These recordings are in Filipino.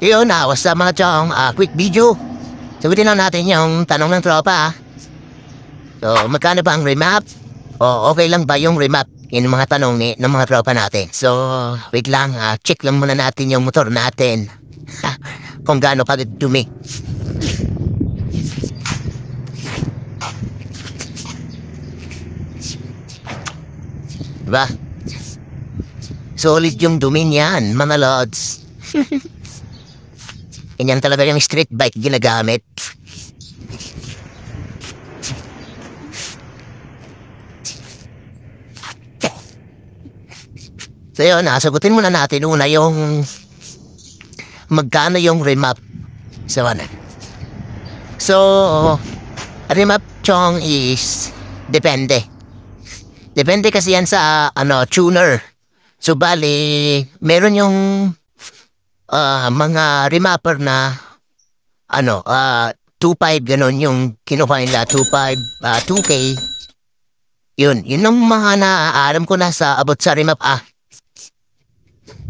Yun na, what's up mga chong? Quick video. Sagutin lang natin yung tanong ng tropa. So, magkano ba ang remap? O okay lang ba yung remap? Yun ang mga tanong ng mga tropa natin. So, wait lang, check lang muna natin yung motor natin. Kung gaano ka dumi. Diba? Solid yung dumi niyan, mga lods. Ganyan talaga yung street bike ginagamit. So yun, sagutin muna natin una yung magkano yung remap. So ano? So, remap chong is depende. Depende kasi yan sa tuner. So bali, meron yung mga remapper na 2.5 ganon yung kinuha nila, 2.5, 2K. Yun ang mga naaalam ko na sa abot sa remap.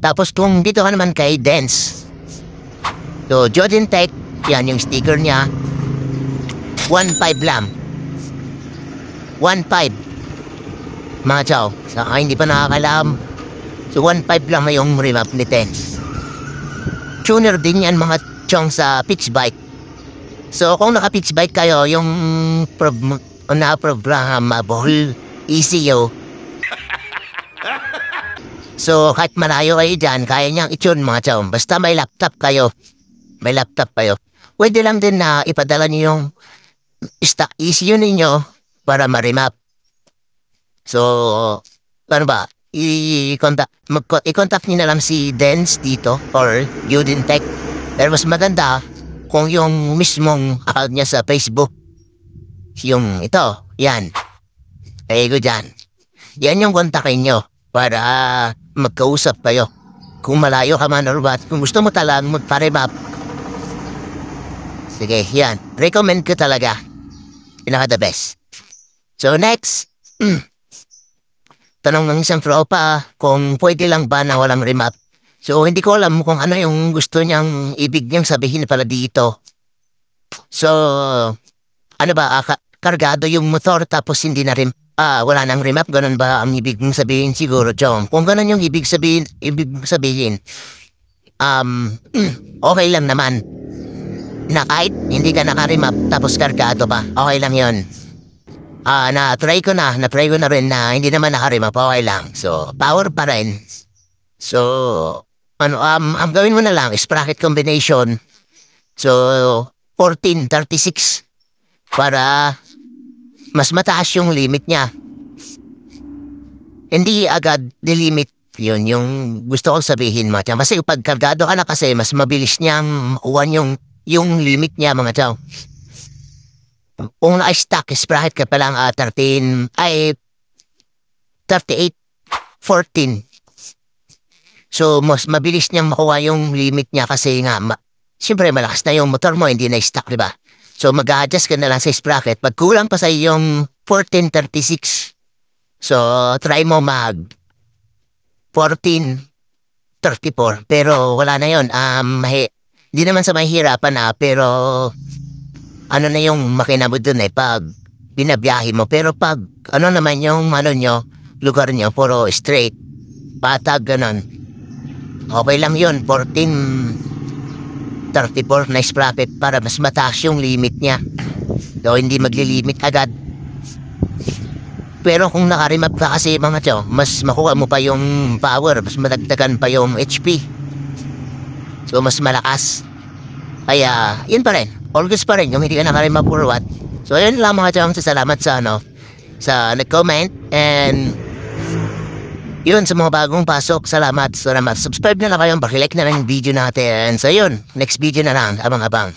Tapos kung dito ka naman kay Dance, so Jordan Tech, yan yung sticker niya, 1.5 lang. 1.5 mga chow, sa hindi pa nakakalam. So 1.5 lang na yung remap ni Dance. Tuner din yan mga chong sa pitch bike. So kung naka-pitch bike kayo, yung programmable ECU. So kahit malayo kayo dyan, kaya niyang i-tune mga chong. Basta may laptop kayo. Pwede lang din na ipadala niyo yung stock ECU ninyo para ma-remap. So, ano ba? I-contact niyo na lang si Dance dito or Jordan Tech. Pero mas maganda kung yung mismong account niya sa Facebook. Yung ito, yan. Kaya ko dyan. Yan yung kontakin nyo para magkausap kayo. Kung malayo ka man or what, kung gusto mo talagang magpa-remap. Sige, yan. Recommend ko talaga. Pinaka the best. So next, tanong ng isang tropa kung pwede lang ba na walang remap. So hindi ko alam kung ano yung gusto niyang ibig niyang sabihin pala dito. So, ano ba, kargado yung motor tapos hindi na rin, wala nang remap, ganun ba ang ibig mong sabihin siguro, John? Kung ganun yung ibig sabihin, okay lang naman. Na kahit hindi ka naka-remap tapos kargado pa, okay lang yun. Na-try ko na rin na hindi naman naka-remap, okay lang. So, power pa rin. So, ang gawin mo na lang is bracket combination. So, 1436 para mas mataas yung limit niya. Hindi agad nilimit yun yung gusto kong sabihin mga tiyan. Kasi pag kargado ka na kasi mas mabilis niyang makuha yung limit niya mga tiyan. Kung naka-stack sprocket ka pa lang 38, 14. So, mas mabilis niyang makuha yung limit niya kasi nga, siyempre malakas na yung motor mo, hindi na-stack, diba? So, mag-adjust ka na lang sa sprocket. Pag kulang pa sa yung 1436, so, try mo mag 1434. Pero, wala na yun. Hindi naman sa mahihirapan pero ano na yung makina mo dun pag binabiyahe mo. Pero pag naman yung lugar nyo, puro straight, patag, ganon. Okay lang yun, 1434 na sprocket para mas mataas yung limit niya. So, hindi maglilimit agad. Pero kung naka-remap ka kasi mga tiyo, mas makuha mo pa yung power, mas madagdagan pa yung HP. So, mas malakas. Kaya, yun pa rin. All goods pa rin, yung hindi ka naka-remap or what. So, ayun lang mga tiyo, salamat sa nag-comment. And yun, sa mga bagong pasok, salamat. Subscribe na lang kayo, pakilike na lang yung video natin. So yun, next video na lang, abang-abang.